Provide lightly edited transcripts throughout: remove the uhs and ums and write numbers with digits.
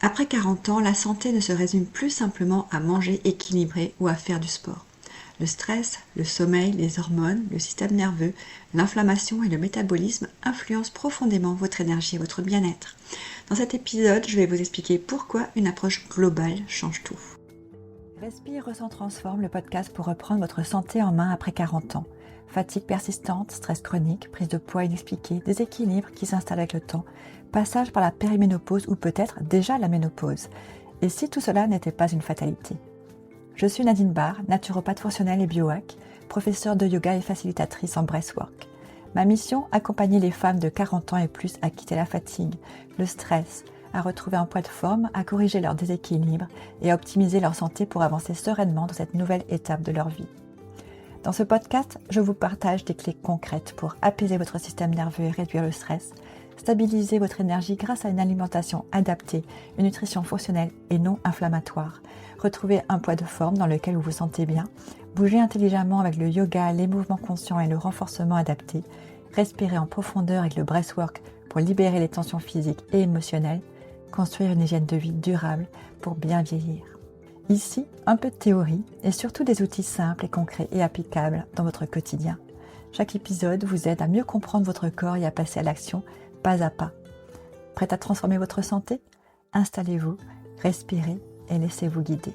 Après 40 ans, la santé ne se résume plus simplement à manger équilibré ou à faire du sport. Le stress, le sommeil, les hormones, le système nerveux, l'inflammation et le métabolisme influencent profondément votre énergie et votre bien-être. Dans cet épisode, je vais vous expliquer pourquoi une approche globale change tout. Respire, ressent, transforme, le podcast pour reprendre votre santé en main après 40 ans. Fatigue persistante, stress chronique, prise de poids inexpliquée, déséquilibre qui s'installe avec le temps, passage par la périménopause ou peut-être déjà la ménopause. Et si tout cela n'était pas une fatalité? Je suis Nadine Barr, naturopathe fonctionnelle et biohack, professeure de yoga et facilitatrice en breathwork. Ma mission, accompagner les femmes de 40 ans et plus à quitter la fatigue, le stress, à retrouver un poids de forme, à corriger leur déséquilibre et à optimiser leur santé pour avancer sereinement dans cette nouvelle étape de leur vie. Dans ce podcast, je vous partage des clés concrètes pour apaiser votre système nerveux et réduire le stress, stabiliser votre énergie grâce à une alimentation adaptée, une nutrition fonctionnelle et non inflammatoire, retrouver un poids de forme dans lequel vous vous sentez bien, bouger intelligemment avec le yoga, les mouvements conscients et le renforcement adapté, respirer en profondeur avec le breathwork pour libérer les tensions physiques et émotionnelles, construire une hygiène de vie durable pour bien vieillir. Ici, un peu de théorie et surtout des outils simples et concrets et applicables dans votre quotidien. Chaque épisode vous aide à mieux comprendre votre corps et à passer à l'action pas à pas. Prête à transformer votre santé? Installez-vous, respirez et laissez-vous guider.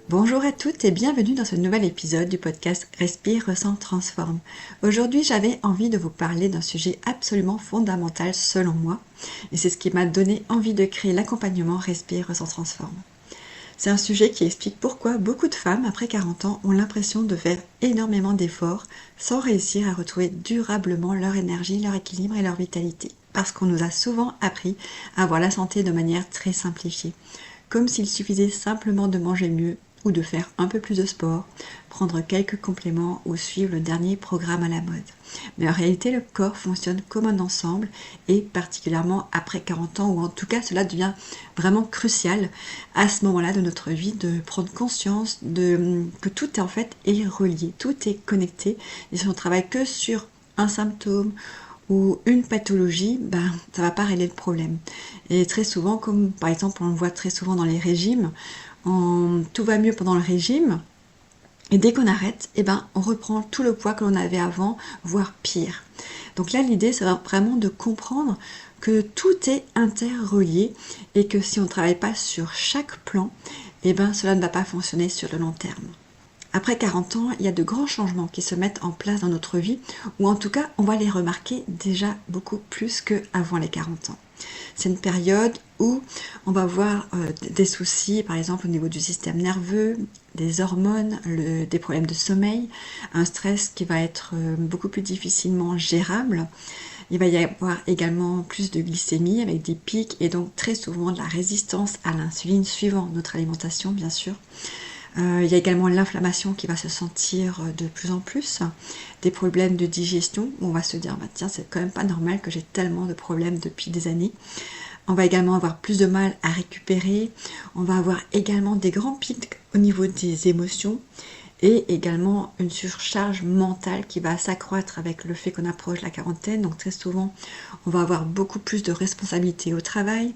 Bonjour à toutes et bienvenue dans ce nouvel épisode du podcast Respire, ressent, transforme. Aujourd'hui, j'avais envie de vous parler d'un sujet absolument fondamental selon moi et c'est ce qui m'a donné envie de créer l'accompagnement Respire, ressent, transforme. C'est un sujet qui explique pourquoi beaucoup de femmes après 40 ans ont l'impression de faire énormément d'efforts sans réussir à retrouver durablement leur énergie, leur équilibre et leur vitalité. Parce qu'on nous a souvent appris à voir la santé de manière très simplifiée, comme s'il suffisait simplement de manger mieux ou de faire un peu plus de sport, prendre quelques compléments ou suivre le dernier programme à la mode. Mais en réalité, le corps fonctionne comme un ensemble et particulièrement après 40 ans, ou en tout cas cela devient vraiment crucial à ce moment-là de notre vie de prendre conscience que tout est en fait relié, tout est connecté et si on travaille que sur un symptôme ou une pathologie, ça va pas régler le problème. Et très souvent, comme par exemple on le voit très souvent dans les régimes, tout va mieux pendant le régime et dès qu'on arrête, on reprend tout le poids que l'on avait avant, voire pire. Donc là, l'idée, c'est vraiment de comprendre que tout est interrelié et que si on ne travaille pas sur chaque plan, cela ne va pas fonctionner sur le long terme. Après 40 ans, il y a de grands changements qui se mettent en place dans notre vie, ou en tout cas, on va les remarquer déjà beaucoup plus qu'avant les 40 ans. C'est une période où on va avoir des soucis, par exemple au niveau du système nerveux, des hormones, des problèmes de sommeil, un stress qui va être beaucoup plus difficilement gérable. Il va y avoir également plus de glycémie avec des pics et donc très souvent de la résistance à l'insuline suivant notre alimentation bien sûr. Il y a également l'inflammation qui va se sentir de plus en plus, des problèmes de digestion où on va se dire tiens c'est quand même pas normal que j'ai tellement de problèmes depuis des années. On va également avoir plus de mal à récupérer, on va avoir également des grands pics au niveau des émotions et également une surcharge mentale qui va s'accroître avec le fait qu'on approche la quarantaine. Donc très souvent on va avoir beaucoup plus de responsabilités au travail,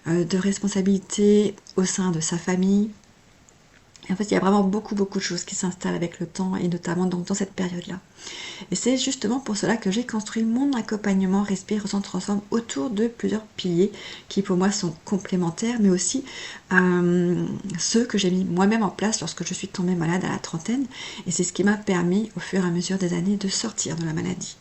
de responsabilités au sein de sa famille. Et en fait, il y a vraiment beaucoup de choses qui s'installent avec le temps et notamment donc dans cette période-là. Et c'est justement pour cela que j'ai construit mon accompagnement Respire, Ressent, Transforme autour de plusieurs piliers qui pour moi sont complémentaires, mais aussi ceux que j'ai mis moi-même en place lorsque je suis tombée malade à la trentaine. Et c'est ce qui m'a permis au fur et à mesure des années de sortir de la maladie.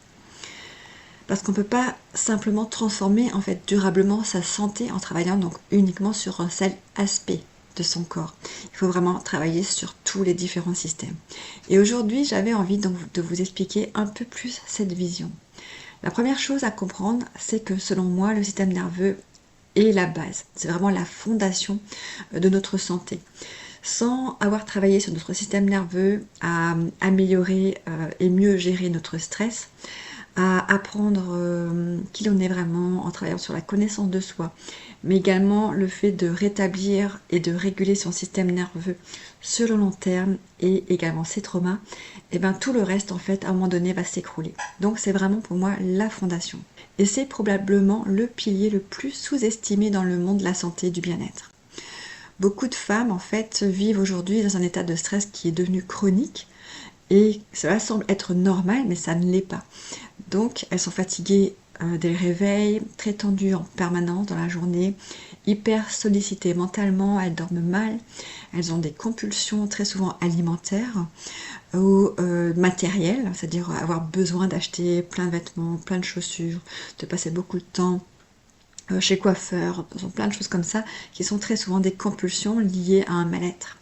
Parce qu'on ne peut pas simplement transformer en fait durablement sa santé en travaillant donc uniquement sur un seul aspect de son corps. Il faut vraiment travailler sur tous les différents systèmes. Et aujourd'hui, j'avais envie donc de vous expliquer un peu plus cette vision. La première chose à comprendre, c'est que selon moi, le système nerveux est la base. C'est vraiment la fondation de notre santé. Sans avoir travaillé sur notre système nerveux, à améliorer et mieux gérer notre stress, à apprendre qui l'on est vraiment en travaillant sur la connaissance de soi, mais également le fait de rétablir et de réguler son système nerveux sur le long terme et également ses traumas, et bien tout le reste en fait à un moment donné va s'écrouler. Donc c'est vraiment pour moi la fondation. Et c'est probablement le pilier le plus sous-estimé dans le monde de la santé et du bien-être. Beaucoup de femmes en fait vivent aujourd'hui dans un état de stress qui est devenu chronique et cela semble être normal mais ça ne l'est pas. Donc elles sont fatiguées dès le réveil, très tendues en permanence dans la journée, hyper sollicitées mentalement, elles dorment mal, elles ont des compulsions très souvent alimentaires ou matérielles, c'est-à-dire avoir besoin d'acheter plein de vêtements, plein de chaussures, de passer beaucoup de temps chez coiffeur, plein de choses comme ça qui sont très souvent des compulsions liées à un mal-être.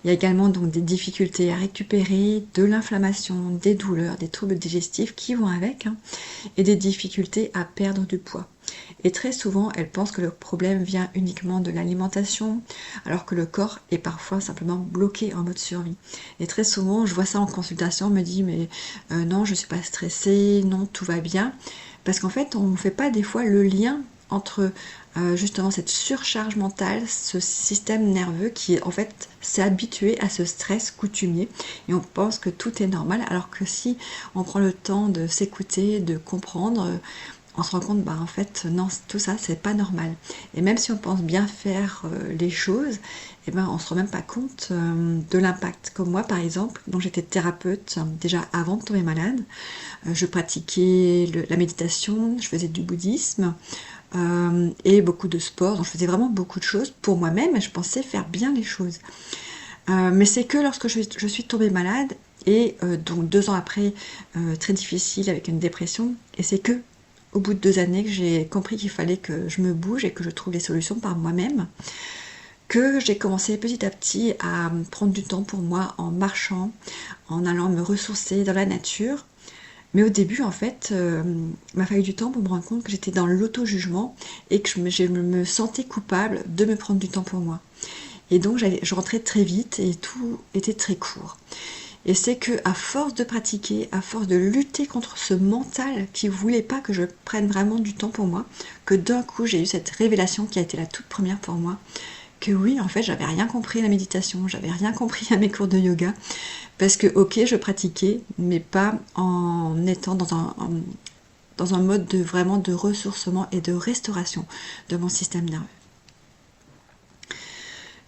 Il y a également donc des difficultés à récupérer, de l'inflammation, des douleurs, des troubles digestifs qui vont avec, et des difficultés à perdre du poids. Et très souvent, elles pensent que le problème vient uniquement de l'alimentation, alors que le corps est parfois simplement bloqué en mode survie. Et très souvent, je vois ça en consultation, on me dit mais non, je ne suis pas stressée, non, tout va bien. Parce qu'en fait, on ne fait pas des fois le lien entre justement cette surcharge mentale, ce système nerveux qui en fait s'est habitué à ce stress coutumier et on pense que tout est normal, alors que si on prend le temps de s'écouter, de comprendre, on se rend compte en fait non, tout ça c'est pas normal. Et même si on pense bien faire les choses, on se rend même pas compte de l'impact. Comme moi par exemple, dont j'étais thérapeute déjà avant de tomber malade, je pratiquais la méditation, je faisais du bouddhisme, et beaucoup de sport, donc je faisais vraiment beaucoup de choses pour moi-même et je pensais faire bien les choses. Mais c'est que lorsque je suis tombée malade et donc 2 ans après, très difficile avec une dépression, et c'est que au bout de 2 années que j'ai compris qu'il fallait que je me bouge et que je trouve les solutions par moi-même, que j'ai commencé petit à petit à prendre du temps pour moi en marchant, en allant me ressourcer dans la nature. Mais au début, en fait, il m'a fallu du temps pour me rendre compte que j'étais dans l'auto-jugement et que je me sentais coupable de me prendre du temps pour moi. Et donc, je rentrais très vite et tout était très court. Et c'est que à force de pratiquer, à force de lutter contre ce mental qui ne voulait pas que je prenne vraiment du temps pour moi, que d'un coup, j'ai eu cette révélation qui a été la toute première pour moi, que oui, en fait, j'avais rien compris à la méditation, j'avais rien compris à mes cours de yoga, parce que ok, je pratiquais, mais pas en étant dans un mode vraiment de ressourcement et de restauration de mon système nerveux.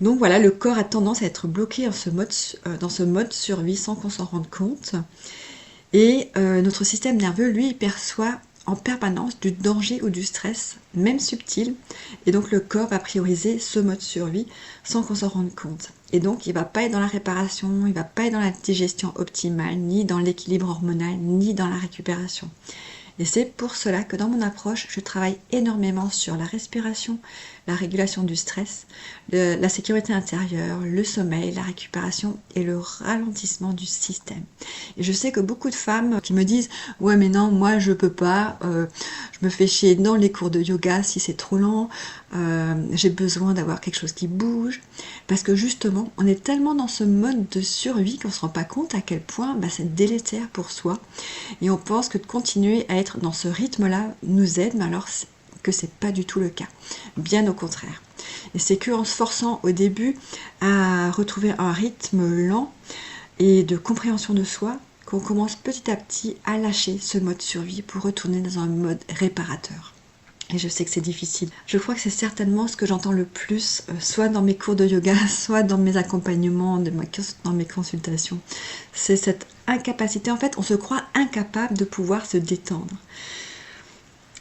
Donc voilà, le corps a tendance à être bloqué dans ce mode survie sans qu'on s'en rende compte. Et notre système nerveux, lui, il perçoit en permanence du danger ou du stress, même subtil, et donc le corps va prioriser ce mode survie sans qu'on s'en rende compte. Et donc il ne va pas être dans la réparation, il ne va pas être dans la digestion optimale, ni dans l'équilibre hormonal, ni dans la récupération. Et c'est pour cela que dans mon approche, je travaille énormément sur la respiration, la régulation du stress, la sécurité intérieure, le sommeil, la récupération et le ralentissement du système. Et je sais que beaucoup de femmes qui me disent « Ouais mais non, moi je peux pas, je me fais chier dans les cours de yoga si c'est trop lent, j'ai besoin d'avoir quelque chose qui bouge. » Parce que justement, on est tellement dans ce mode de survie qu'on ne se rend pas compte à quel point c'est délétère pour soi. Et on pense que de continuer à être dans ce rythme-là nous aide, mais alors que c'est pas du tout le cas. Bien au contraire. Et c'est qu'en se forçant au début à retrouver un rythme lent et de compréhension de soi qu'on commence petit à petit à lâcher ce mode survie pour retourner dans un mode réparateur. Et je sais que c'est difficile. Je crois que c'est certainement ce que j'entends le plus, soit dans mes cours de yoga, soit dans mes accompagnements, dans mes consultations. C'est cette incapacité. En fait, on se croit incapable de pouvoir se détendre.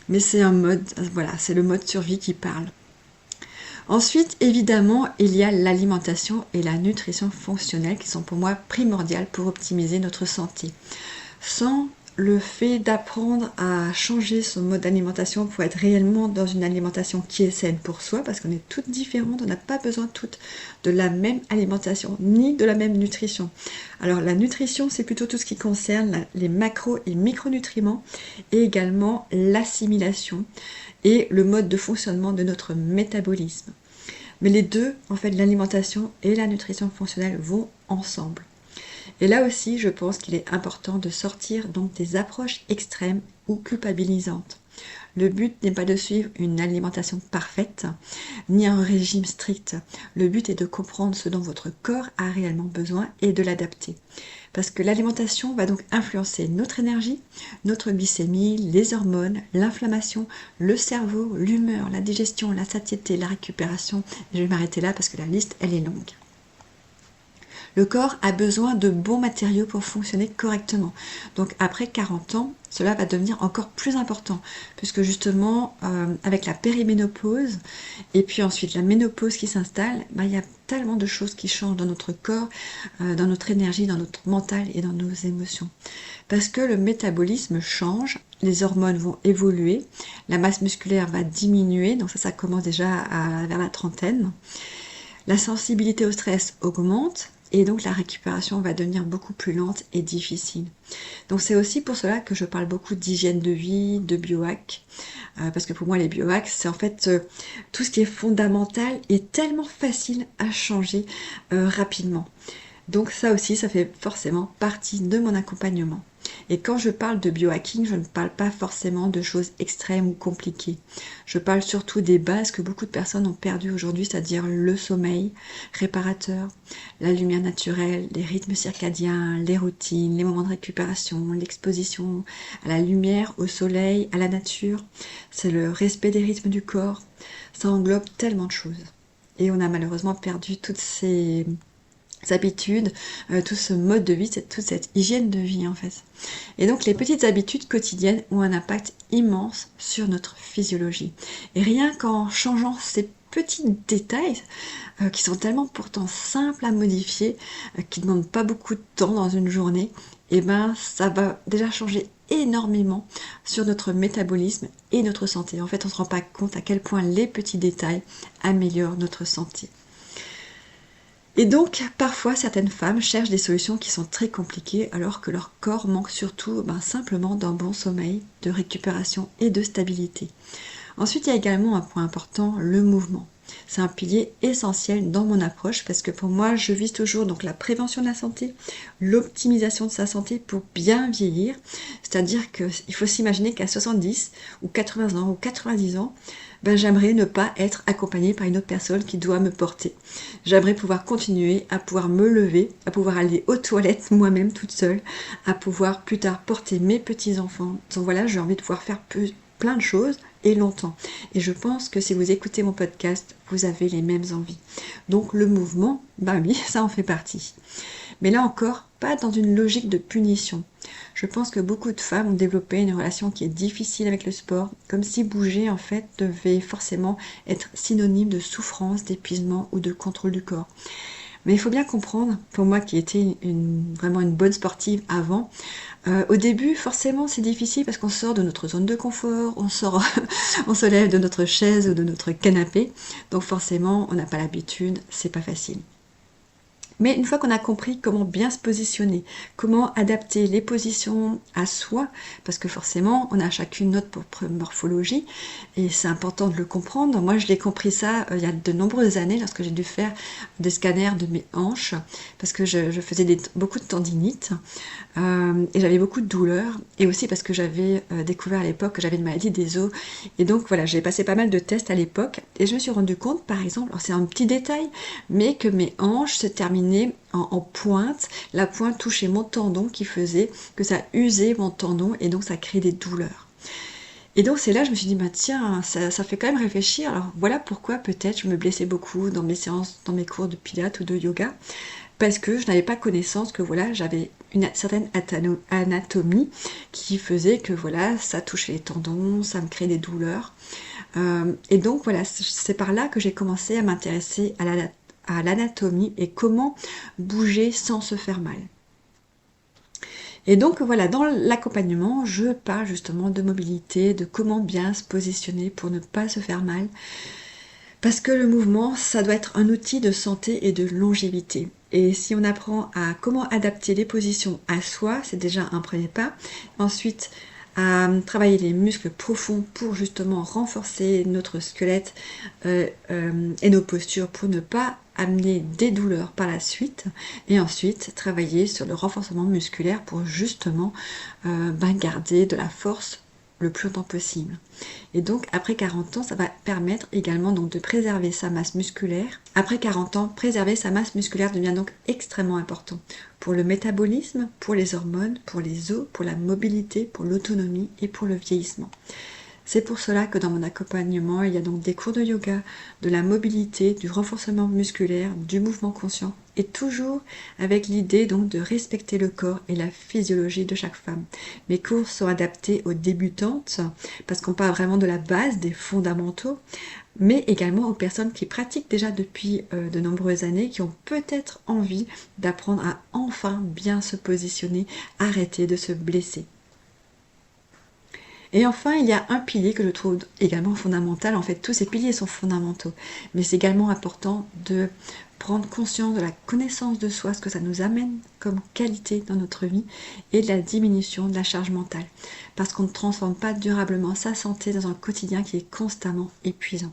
Mais c'est un mode, voilà, c'est le mode survie qui parle. Ensuite, évidemment, il y a l'alimentation et la nutrition fonctionnelle qui sont pour moi primordiales pour optimiser notre santé. Sans le fait d'apprendre à changer son mode d'alimentation pour être réellement dans une alimentation qui est saine pour soi, parce qu'on est toutes différentes, on n'a pas besoin toutes de la même alimentation, ni de la même nutrition. Alors la nutrition, c'est plutôt tout ce qui concerne les macro et micronutriments, et également l'assimilation et le mode de fonctionnement de notre métabolisme. Mais les deux, en fait, l'alimentation et la nutrition fonctionnelle vont ensemble. Et là aussi, je pense qu'il est important de sortir donc des approches extrêmes ou culpabilisantes. Le but n'est pas de suivre une alimentation parfaite, ni un régime strict. Le but est de comprendre ce dont votre corps a réellement besoin et de l'adapter. Parce que l'alimentation va donc influencer notre énergie, notre glycémie, les hormones, l'inflammation, le cerveau, l'humeur, la digestion, la satiété, la récupération. Je vais m'arrêter là parce que la liste, elle est longue. Le corps a besoin de bons matériaux pour fonctionner correctement. Donc après 40 ans, cela va devenir encore plus important, puisque justement, avec la périménopause, et puis ensuite la ménopause qui s'installe, il y a tellement de choses qui changent dans notre corps, dans notre énergie, dans notre mental et dans nos émotions. Parce que le métabolisme change, les hormones vont évoluer, la masse musculaire va diminuer, donc ça commence déjà vers la trentaine. La sensibilité au stress augmente, et donc la récupération va devenir beaucoup plus lente et difficile. Donc c'est aussi pour cela que je parle beaucoup d'hygiène de vie, de biohack, parce que pour moi les biohacks, c'est en fait tout ce qui est fondamental et tellement facile à changer rapidement. Donc ça aussi, ça fait forcément partie de mon accompagnement. Et quand je parle de biohacking, je ne parle pas forcément de choses extrêmes ou compliquées. Je parle surtout des bases que beaucoup de personnes ont perdues aujourd'hui, c'est-à-dire le sommeil réparateur, la lumière naturelle, les rythmes circadiens, les routines, les moments de récupération, l'exposition à la lumière, au soleil, à la nature. C'est le respect des rythmes du corps. Ça englobe tellement de choses. Et on a malheureusement perdu toutes ces habitudes, tout ce mode de vie, toute cette hygiène de vie en fait. Et donc les petites habitudes quotidiennes ont un impact immense sur notre physiologie. Et rien qu'en changeant ces petits détails qui sont tellement pourtant simples à modifier, qui ne demandent pas beaucoup de temps dans une journée, et ça va déjà changer énormément sur notre métabolisme et notre santé. En fait, on ne se rend pas compte à quel point les petits détails améliorent notre santé. Et donc, parfois, certaines femmes cherchent des solutions qui sont très compliquées alors que leur corps manque surtout simplement d'un bon sommeil, de récupération et de stabilité. Ensuite, il y a également un point important, le mouvement. C'est un pilier essentiel dans mon approche parce que pour moi, je vise toujours donc la prévention de la santé, l'optimisation de sa santé pour bien vieillir. C'est-à-dire qu'il faut s'imaginer qu'à 70 ou 80 ans ou 90 ans, j'aimerais ne pas être accompagnée par une autre personne qui doit me porter. J'aimerais pouvoir continuer à pouvoir me lever, à pouvoir aller aux toilettes moi-même toute seule, à pouvoir plus tard porter mes petits-enfants. Donc voilà, j'ai envie de pouvoir faire plein de choses et longtemps. Et je pense que si vous écoutez mon podcast, vous avez les mêmes envies. Donc le mouvement, oui, ça en fait partie. Mais là encore, pas dans une logique de punition. Je pense que beaucoup de femmes ont développé une relation qui est difficile avec le sport, comme si bouger en fait devait forcément être synonyme de souffrance, d'épuisement ou de contrôle du corps. Mais il faut bien comprendre, pour moi qui étais vraiment une bonne sportive avant, au début forcément c'est difficile parce qu'on sort de notre zone de confort, on se lève de notre chaise ou de notre canapé, donc forcément on n'a pas l'habitude, c'est pas facile. Mais une fois qu'on a compris comment bien se positionner, comment adapter les positions à soi, parce que forcément on a chacune notre propre morphologie et c'est important de le comprendre. Moi je l'ai compris ça il y a de nombreuses années lorsque j'ai dû faire des scanners de mes hanches parce que je faisais beaucoup de tendinite et j'avais beaucoup de douleurs et aussi parce que j'avais découvert à l'époque que j'avais une maladie des os et donc voilà, j'ai passé pas mal de tests à l'époque et je me suis rendu compte par exemple, alors c'est un petit détail, mais que mes hanches se terminaient en pointe, la pointe touchait mon tendon qui faisait que ça usait mon tendon et donc ça créait des douleurs. Et donc c'est là que je me suis dit, tiens, ça fait quand même réfléchir, alors voilà pourquoi peut-être je me blessais beaucoup dans mes séances, dans mes cours de pilates ou de yoga, parce que je n'avais pas connaissance que voilà, j'avais une certaine anatomie qui faisait que voilà, ça touchait les tendons, ça me créait des douleurs. Et donc voilà, c'est par là que j'ai commencé à m'intéresser à l'anatomie et comment bouger sans se faire mal. Et donc voilà, dans l'accompagnement, je parle justement de mobilité, de comment bien se positionner pour ne pas se faire mal. Parce que le mouvement, ça doit être un outil de santé et de longévité. Et si on apprend à comment adapter les positions à soi, c'est déjà un premier pas. Ensuite, à travailler les muscles profonds pour justement renforcer notre squelette et nos postures pour ne pas amener des douleurs par la suite, et ensuite travailler sur le renforcement musculaire pour justement garder de la force le plus longtemps possible. Et donc après 40 ans, ça va permettre également donc de préserver sa masse musculaire. Après 40 ans, préserver sa masse musculaire devient donc extrêmement important pour le métabolisme, pour les hormones, pour les os, pour la mobilité, pour l'autonomie et pour le vieillissement. C'est pour cela que dans mon accompagnement, il y a donc des cours de yoga, de la mobilité, du renforcement musculaire, du mouvement conscient, et toujours avec l'idée donc de respecter le corps et la physiologie de chaque femme. Mes cours sont adaptés aux débutantes, parce qu'on parle vraiment de la base, des fondamentaux, mais également aux personnes qui pratiquent déjà depuis de nombreuses années, qui ont peut-être envie d'apprendre à enfin bien se positionner, arrêter de se blesser. Et enfin, il y a un pilier que je trouve également fondamental. En fait, tous ces piliers sont fondamentaux. Mais c'est également important de prendre conscience de la connaissance de soi, ce que ça nous amène comme qualité dans notre vie, et de la diminution de la charge mentale. Parce qu'on ne transforme pas durablement sa santé dans un quotidien qui est constamment épuisant.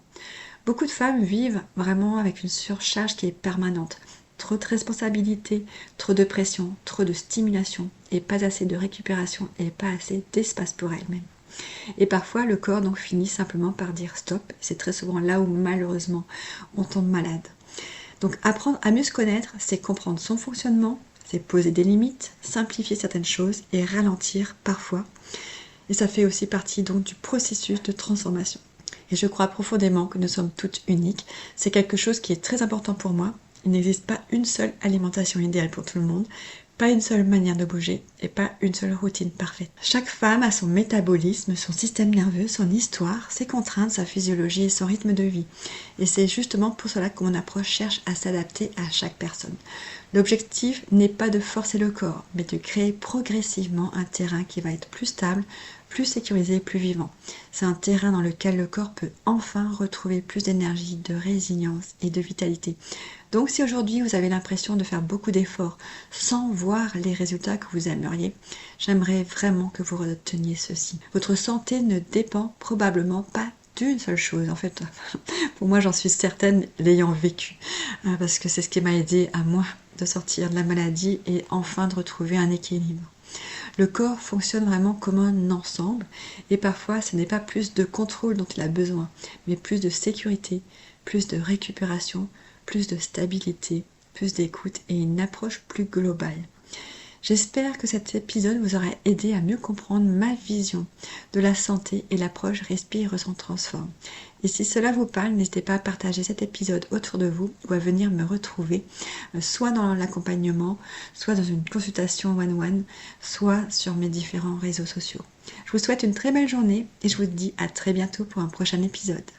Beaucoup de femmes vivent vraiment avec une surcharge qui est permanente. Trop de responsabilités, trop de pression, trop de stimulation, et pas assez de récupération, et pas assez d'espace pour elles-mêmes. Et parfois le corps donc finit simplement par dire stop. C'est très souvent là où malheureusement on tombe malade. Donc apprendre à mieux se connaître, c'est comprendre son fonctionnement, c'est poser des limites, simplifier certaines choses et ralentir parfois. Et ça fait aussi partie donc du processus de transformation. Et je crois profondément que nous sommes toutes uniques. C'est quelque chose qui est très important pour moi. Il n'existe pas une seule alimentation idéale pour tout le monde. Pas une seule manière de bouger et pas une seule routine parfaite. Chaque femme a son métabolisme, son système nerveux, son histoire, ses contraintes, sa physiologie et son rythme de vie. Et c'est justement pour cela que mon approche cherche à s'adapter à chaque personne. L'objectif n'est pas de forcer le corps, mais de créer progressivement un terrain qui va être plus stable, plus sécurisé, plus vivant. C'est un terrain dans lequel le corps peut enfin retrouver plus d'énergie, de résilience et de vitalité. Donc si aujourd'hui vous avez l'impression de faire beaucoup d'efforts sans voir les résultats que vous aimeriez, j'aimerais vraiment que vous reteniez ceci. Votre santé ne dépend probablement pas d'une seule chose. En fait, pour moi j'en suis certaine l'ayant vécu, parce que c'est ce qui m'a aidé à moi de sortir de la maladie et enfin de retrouver un équilibre. Le corps fonctionne vraiment comme un ensemble et parfois ce n'est pas plus de contrôle dont il a besoin, mais plus de sécurité, plus de récupération, plus de stabilité, plus d'écoute et une approche plus globale. J'espère que cet épisode vous aura aidé à mieux comprendre ma vision de la santé et l'approche Respire, Ressens, Transforme. Et si cela vous parle, n'hésitez pas à partager cet épisode autour de vous ou à venir me retrouver, soit dans l'accompagnement, soit dans une consultation one-one, soit sur mes différents réseaux sociaux. Je vous souhaite une très belle journée et je vous dis à très bientôt pour un prochain épisode.